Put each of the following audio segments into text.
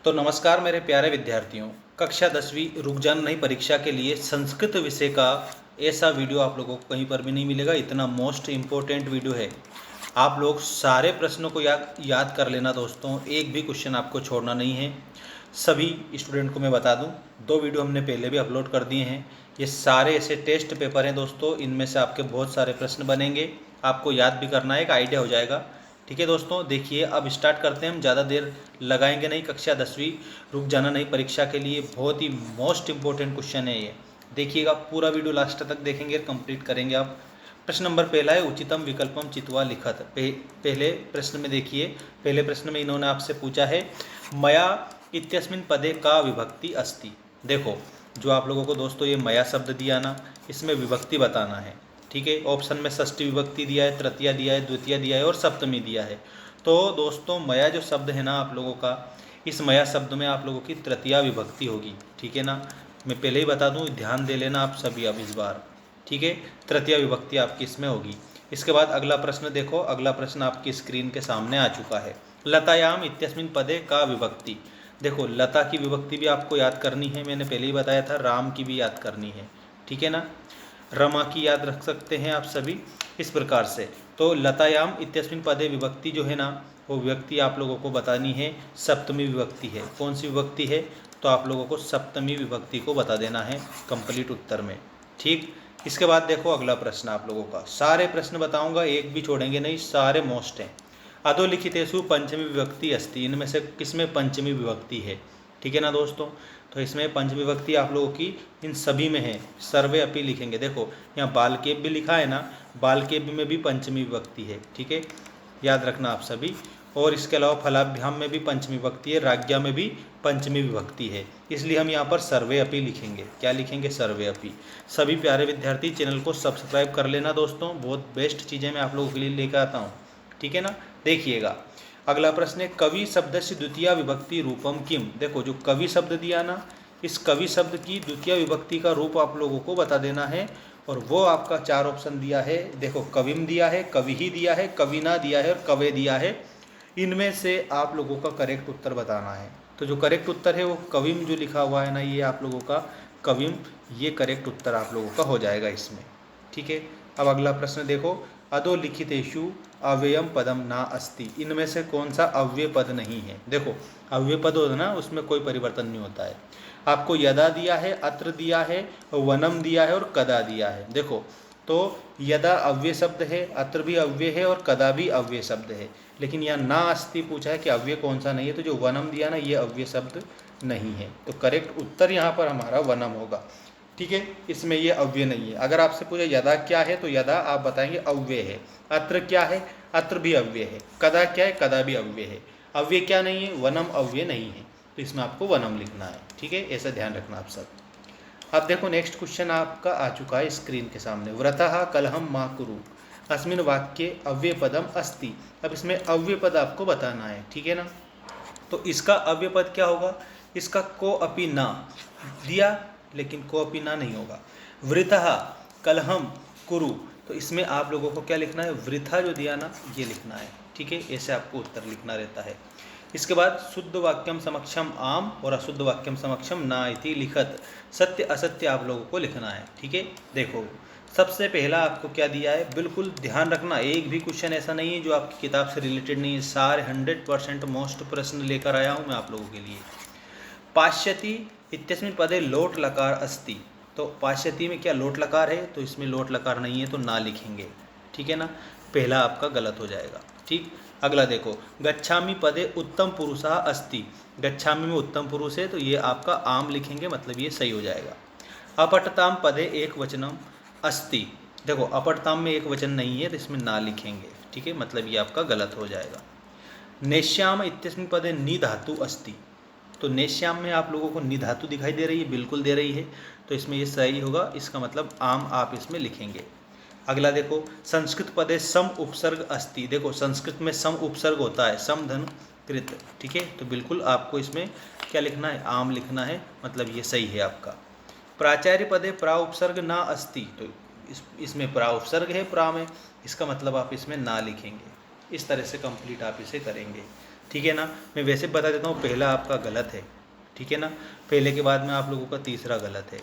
तो नमस्कार मेरे प्यारे विद्यार्थियों। कक्षा 10वीं रुक जान नहीं परीक्षा के लिए संस्कृत विषय का ऐसा वीडियो आप लोगों को कहीं पर भी नहीं मिलेगा। इतना मोस्ट इम्पोर्टेंट वीडियो है। आप लोग सारे प्रश्नों को याद कर लेना दोस्तों, एक भी क्वेश्चन आपको छोड़ना नहीं है। सभी स्टूडेंट को मैं बता दूं, 2 वीडियो हमने पहले भी अपलोड कर दिए हैं। ये सारे ऐसे टेस्ट पेपर हैं दोस्तों, इनमें से आपके बहुत सारे प्रश्न बनेंगे, आपको याद भी करना है, एक आइडिया हो जाएगा। ठीक है दोस्तों, देखिए अब स्टार्ट करते हैं। हम ज़्यादा देर लगाएंगे नहीं। कक्षा 10वीं रुक जाना नहीं परीक्षा के लिए बहुत ही मोस्ट इम्पोर्टेंट क्वेश्चन है ये। देखिएगा, पूरा वीडियो लास्ट तक देखेंगे, कंप्लीट करेंगे आप। प्रश्न नंबर पहला है, उचितम विकल्पम चित्वा लिखत। पहले प्रश्न में देखिए, पहले प्रश्न में इन्होंने आपसे पूछा है मया इत्यस्मिन् पदे का विभक्ति अस्ति। देखो, जो आप लोगों को दोस्तों ये मया शब्द दिया ना, इसमें विभक्ति बताना है। ठीक है, ऑप्शन में षष्ठी विभक्ति दिया है, तृतीया दिया है, द्वितीय दिया है और सप्तमी दिया है। तो दोस्तों मया जो शब्द है ना आप लोगों का, इस मया शब्द में आप लोगों की तृतीया विभक्ति होगी। ठीक है ना, मैं पहले ही बता दूं, ध्यान दे लेना आप सभी अब इस बार। ठीक है, तृतीया विभक्ति आपकी इसमें होगी। इसके बाद अगला प्रश्न देखो, अगला प्रश्न आपकी स्क्रीन के सामने आ चुका है। लतायाम इत्यस्मिन् पदे का विभक्ति। देखो, लता की विभक्ति भी आपको याद करनी है, मैंने पहले ही बताया था। राम की भी याद करनी है। ठीक है ना, रमा की याद रख सकते हैं आप सभी इस प्रकार से। तो लतायाम इत्यस्मिन् पदे विभक्ति जो है ना, वो विभक्ति आप लोगों को बतानी है, सप्तमी विभक्ति है। कौन सी विभक्ति है? तो आप लोगों को सप्तमी विभक्ति को बता देना है कंप्लीट उत्तर में। ठीक, इसके बाद देखो अगला प्रश्न आप लोगों का, सारे प्रश्न बताऊंगा, एक भी छोड़ेंगे नहीं, सारे मोस्ट हैं। अधोलिखितेषु पंचमी विभक्ति अस्ति। इनमें से किसमें पंचमी विभक्ति है? ठीक है ना दोस्तों, तो इसमें पंचमी विभक्ति आप लोगों की इन सभी में है। सर्वे अपि लिखेंगे। देखो, यहाँ बालकेब भी लिखा है ना, बालकेब में भी पंचमी विभक्ति है। ठीक है, याद रखना आप सभी। और इसके अलावा फलाभ्याम में भी पंचमी विभक्ति है, राज्ञा में भी पंचमी विभक्ति है, इसलिए हम यहाँ पर सर्वे अपि लिखेंगे। क्या लिखेंगे? सर्वे अपि। सभी प्यारे विद्यार्थी चैनल को सब्सक्राइब कर लेना दोस्तों, बहुत बेस्ट चीज़ें मैं आप लोगों के लिए लेकर आता हूँ। ठीक है ना, देखिएगा अगला प्रश्न है, कवि शब्द से द्वितीय विभक्ति रूपम किम। देखो, जो कवि शब्द दिया ना, इस कवि शब्द की द्वितीय विभक्ति का रूप आप लोगों को बता देना है। और वो आपका 4 ऑप्शन दिया है। देखो, कविम दिया है, कवि ही दिया है, कविना दिया है और कवे दिया है। इनमें से आप लोगों का करेक्ट उत्तर बताना है। तो जो करेक्ट उत्तर है वो कविम जो लिखा हुआ है ना, ये आप लोगों का कविम, ये करेक्ट उत्तर आप लोगों का हो जाएगा इसमें। ठीक है, अब अगला प्रश्न देखो, अधोलिखितेषु अव्ययम पदम ना अस्ति। इनमें से कौन सा अव्यय पद नहीं है? देखो, अव्यय पद होता है ना, उसमें कोई परिवर्तन नहीं होता है। आपको यदा दिया है, अत्र दिया है, वनम दिया है और कदा दिया है। देखो, तो यदा अव्यय शब्द है, अत्र भी अव्यय है और कदा भी अव्यय शब्द है, लेकिन यहाँ ना अस्ति पूछा है कि अव्यय कौन सा नहीं है। तो जो वनम दिया ना, ये अव्यय शब्द नहीं है, तो करेक्ट उत्तर यहाँ पर हमारा वनम होगा। ठीक है, इसमें ये अव्यय नहीं है। अगर आपसे पूछे यदा क्या है, तो यदा आप बताएंगे अव्यय है। अत्र क्या है? अत्र भी अव्यय है। कदा क्या है? कदा भी अव्यय है। अव्यय क्या नहीं है? वनम अव्यय नहीं है, तो इसमें आपको वनम लिखना है। ठीक है, ऐसा ध्यान रखना आप सब। अब देखो, नेक्स्ट क्वेश्चन आपका आ चुका है स्क्रीन के सामने। व्रतः कलहम मा कुरु अस्मिन् वाक्ये अव्यय पदम अस्ति। अब इसमें अव्यय पद आपको बताना है। ठीक है ना, तो इसका अव्यय पद क्या होगा? इसका को अपि ना दिया, लेकिन को अपि ना नहीं होगा। वृतः कलहम कुरु, तो इसमें आप लोगों को क्या लिखना है? वृथा जो दिया ना, ये लिखना है। ठीक है, ऐसे आपको उत्तर लिखना रहता है। इसके बाद शुद्ध वाक्यम समक्षम आम और अशुद्ध वाक्यम समक्षम ना इति लिखत। सत्य असत्य आप लोगों को लिखना है। ठीक है, देखो सबसे पहला आपको क्या दिया है, बिल्कुल ध्यान रखना, एक भी क्वेश्चन ऐसा नहीं है जो आपकी किताब से रिलेटेड नहीं है। सारे 100% मोस्ट प्रश्न लेकर आया हूँ मैं आप लोगों के लिए। पाश्यति इत्यस्मिन् पदे लोट लकार अस्ति। तो पाश्यति में क्या लोट लकार है? तो इसमें लोट लकार नहीं है, तो ना लिखेंगे। ठीक है ना, पहला आपका गलत हो जाएगा। ठीक, अगला देखो, गच्छामि पदे उत्तम पुरुषः अस्ति। गच्छामि में उत्तम पुरुष है, तो ये आपका आम लिखेंगे, मतलब ये सही हो जाएगा। अपठताम पदे एक वचनम अस्ति। देखो, अपठताम में एक वचन नहीं है, तो इसमें ना लिखेंगे। ठीक है, मतलब ये आपका गलत हो जाएगा। नेश्याम इत्यस्मिन् पदे नि धातु अस्ति। तो नेश्याम में आप लोगों को नि धातु दिखाई दे रही है, बिल्कुल दे रही है, तो इसमें ये सही होगा। इसका मतलब आम आप इसमें लिखेंगे। अगला देखो, संस्कृत पदे सम उपसर्ग अस्ति। देखो, संस्कृत में सम उपसर्ग होता है, सम धन कृत। ठीक है, तो बिल्कुल आपको इसमें क्या लिखना है? आम लिखना है, मतलब ये सही है आपका। प्राचार्य पदे प्रा उपसर्ग ना अस्ति। तो इसमें प्रा उपसर्ग है प्रा में, इसका मतलब आप इसमें ना लिखेंगे। इस तरह से कंप्लीट आप इसे करेंगे। ठीक है ना। मैं वैसे बता देता हूँ, पहला आपका गलत है, ठीक है ना। पहले के बाद में आप लोगों का तीसरा गलत है,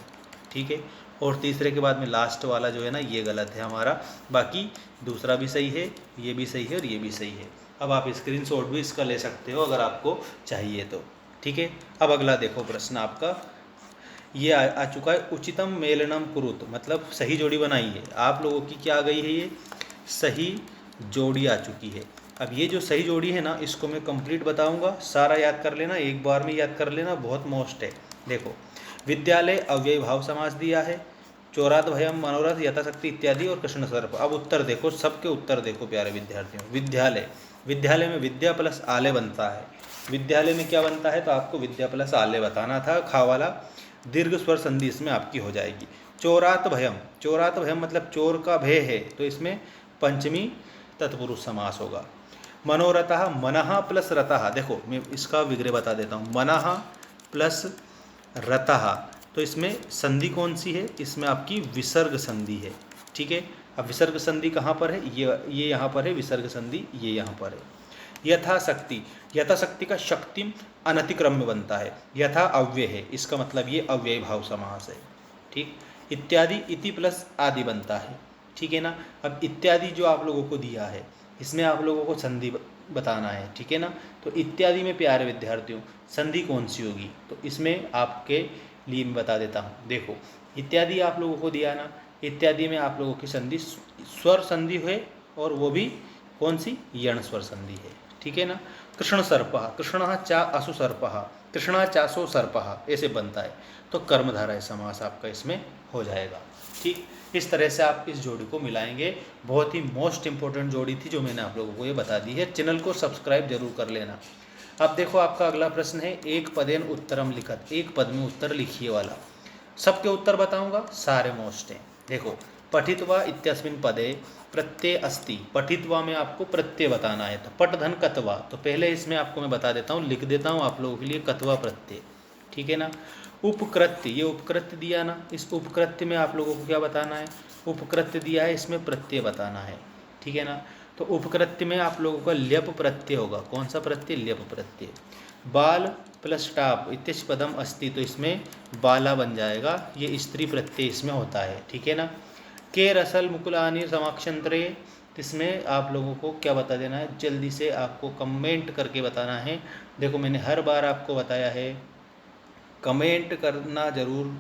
ठीक है। और तीसरे के बाद में लास्ट वाला जो है ना ये गलत है हमारा। बाकी दूसरा भी सही है, ये भी सही है और ये भी सही है। अब आप स्क्रीनशॉट भी इसका ले सकते हो अगर आपको चाहिए तो, ठीक है। अब अगला देखो प्रश्न आपका ये आ चुका है, उचितम मेलनम कुरुत, मतलब सही जोड़ी बनाइए। आप लोगों की क्या आ गई है, ये सही जोड़ी आ चुकी है। अब ये जो सही जोड़ी है ना, इसको मैं कंप्लीट बताऊंगा, सारा याद कर लेना, एक बार में याद कर लेना, बहुत मोस्ट है। देखो, विद्यालय अव्ययी भाव समास दिया है, चोरात भयम मनोरथ यथाशक्ति इत्यादि और कृष्ण सर्प। अब उत्तर देखो, सबके उत्तर देखो प्यारे विद्यार्थियों। विद्यालय, विद्यालय में विद्या प्लस आलय बनता है। विद्यालय में क्या बनता है, तो आपको विद्या प्लस आलय बताना था, खा वाला दीर्घ स्वर संधि इसमें आपकी हो जाएगी। चोरात भयम, चोरात भयम मतलब चोर का भय है, तो इसमें पंचमी तत्पुरुष समास होगा। मनोरथः, मनः प्लस रतः, देखो मैं इसका विग्रह बता देता हूँ, मनः प्लस रतः, तो इसमें संधि कौन सी है, इसमें आपकी विसर्ग संधि है, ठीक है। अब विसर्ग संधि कहाँ पर है, ये यहाँ पर है विसर्ग संधि, ये यहाँ पर है। यथाशक्ति, यथाशक्ति का शक्ति अनतिक्रम में बनता है, यथा अव्यय है, इसका मतलब ये अव्यय भाव समास है, ठीक। इत्यादि, इति प्लस आदि बनता है, ठीक है ना। अब इत्यादि जो आप लोगों को दिया है, इसमें आप लोगों को संधि बताना है, ठीक है ना। तो इत्यादि में प्यारे विद्यार्थियों संधि कौन सी होगी, तो इसमें आपके लिए मैं बता देता हूँ। देखो, इत्यादि आप लोगों को दिया ना, इत्यादि में आप लोगों की संधि स्वर संधि है, और वो भी कौन सी, यण स्वर संधि है, ठीक है ना। कृष्ण सर्पः, कृष्णः चा असु सर्पः, कृष्णा चासो सर्पः, ऐसे बनता है, तो कर्मधारय समास आपका इसमें हो जाएगा, ठीक। इस तरह से आप इस जोड़ी को मिलाएंगे। बहुत ही मोस्ट इंपॉर्टेंट जोड़ी थी जो मैंने आप लोगों को ये बता दी है। चैनल को सब्सक्राइब जरूर कर लेना। अब देखो आपका अगला प्रश्न है, एक पदेन उत्तरम लिखत, एक पद में उत्तर लिखिए वाला। सबके उत्तर बताऊंगा, सारे मोस्ट हैं। देखो, पठित्वा इत्यस्मिन् पदे प्रत्यय अस्ति, पठित्वा में आपको प्रत्यय बताना है, तो पट धन कत्वा, तो पहले इसमें आपको मैं बता देता हूँ, लिख देता हूँ आप लोगों के लिए, कत्वा प्रत्यय, ठीक है ना। उपकृत्य, ये उपकृत्य दिया ना, इस उपकृत्य में आप लोगों को क्या बताना है, उपकृत्य दिया है, इसमें प्रत्यय बताना है, ठीक है ना। तो उपकृत्य में आप लोगों का ल्यप प्रत्यय होगा, कौन सा प्रत्यय, ल्यप प्रत्यय। बाल प्लस टाप इत्यस्य पदम अस्ति, तो इसमें बाला बन जाएगा, ये स्त्री प्रत्यय इसमें होता है, ठीक है ना। के रसल मुकुलानी समाक्षंतरे, इसमें आप लोगों को क्या बता देना है, जल्दी से आपको कमेंट करके बताना है। देखो मैंने हर बार आपको बताया है, कमेंट करना ज़रूर,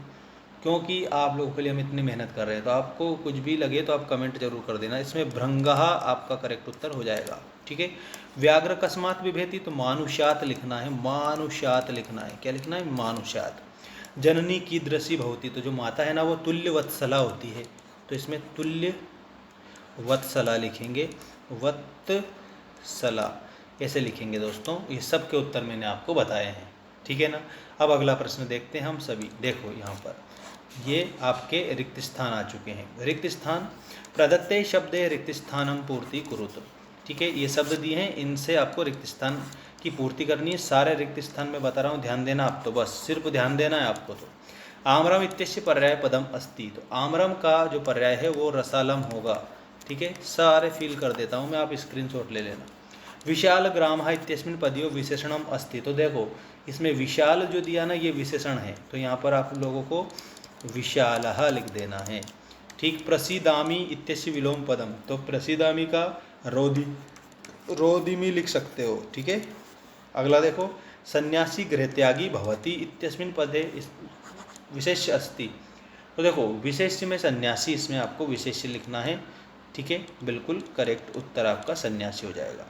क्योंकि आप लोगों के लिए हम इतनी मेहनत कर रहे हैं, तो आपको कुछ भी लगे तो आप कमेंट जरूर कर देना। इसमें भृंगः आपका करेक्ट उत्तर हो जाएगा, ठीक है। व्याघ्र कस्मात विभेति, तो मानुष्यात लिखना है, मानुष्यात लिखना है, क्या लिखना है, मानुष्यात। जननी कीदृशी भवति, तो जो माता है ना वो तुल्य वत्सला होती है, तो इसमें तुल्य वत्सला लिखेंगे, वत्सला ऐसे लिखेंगे दोस्तों। ये सब के उत्तर मैंने आपको बताए हैं, ठीक है ना। अब अगला प्रश्न देखते हैं हम सभी। देखो यहाँ पर ये आपके रिक्त स्थान आ चुके हैं। रिक्त स्थान, प्रदत्ते शब्दे रिक्त स्थानम पूर्ति कुरुत, ठीक है। ये शब्द दिए हैं, इनसे आपको रिक्त स्थान की पूर्ति करनी है। सारे रिक्त स्थान में बता रहा हूँ, ध्यान देना आप, तो बस सिर्फ ध्यान देना है आपको। तो आम्रम इत्यस्य पर्याय पदम अस्ति, तो आम्रम का जो पर्याय है वो रसालम होगा, ठीक है। सारे फिल कर देता हूँ मैं, आप स्क्रीनशॉट ले लेना। विशाल ग्रामः इत्यस्मिन् पदयो विशेषणम अस्ति, तो देखो इसमें विशाल जो दिया ना ये विशेषण है, तो यहाँ पर आप लोगों को विशालः लिख देना है, ठीक। प्रसीदामी इत्यस्य विलोम पदम, तो प्रसीदामी का रोदिमी लिख सकते हो, ठीक है। अगला देखो, सन्यासी गृहत्यागी भवति इत्यस्मिन् पदे विशेष्य अस्ति, तो देखो विशेष्य में सन्यासी, इसमें आपको विशेष्य लिखना है, ठीक है। बिल्कुल करेक्ट उत्तर आपका सन्यासी हो जाएगा,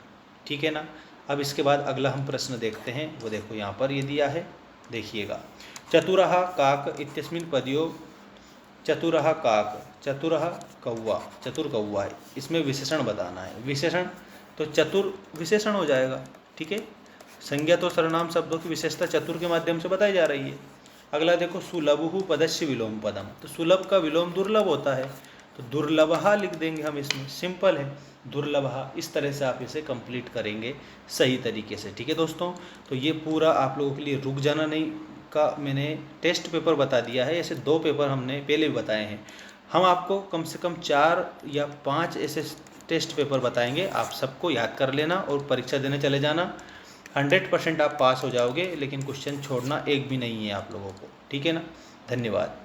ठीक है ना। अब इसके बाद अगला हम प्रश्न देखते हैं, वो देखो यहाँ पर ये दिया है, देखिएगा। चतुरः काक इत्यस्मिन् पदयो, चतुरः काक, चतुरः कौवा, चतुर कौवा है, इसमें विशेषण बताना है। विशेषण, तो चतुर विशेषण हो जाएगा, ठीक है। संज्ञा तो सर्वनाम शब्दों की विशेषता चतुर के माध्यम से बताई जा रही है। अगला देखो, सुलभु पदस्य विलोम पदम, तो सुलभ का विलोम दुर्लभ होता है, तो दुर्लभः लिख देंगे हम, इसमें सिंपल है, दुर्लभः। इस तरह से आप इसे कंप्लीट करेंगे सही तरीके से, ठीक है दोस्तों। तो ये पूरा आप लोगों के लिए रुक जाना नहीं का मैंने टेस्ट पेपर बता दिया है, ऐसे 2 पेपर हमने पहले भी बताए हैं। हम आपको कम से कम 4 या 5 ऐसे टेस्ट पेपर बताएंगे, आप सबको याद कर लेना और परीक्षा देने चले जाना। 100% आप पास हो जाओगे, लेकिन क्वेश्चन छोड़ना एक भी नहीं है आप लोगों को। ठीक है ना, धन्यवाद।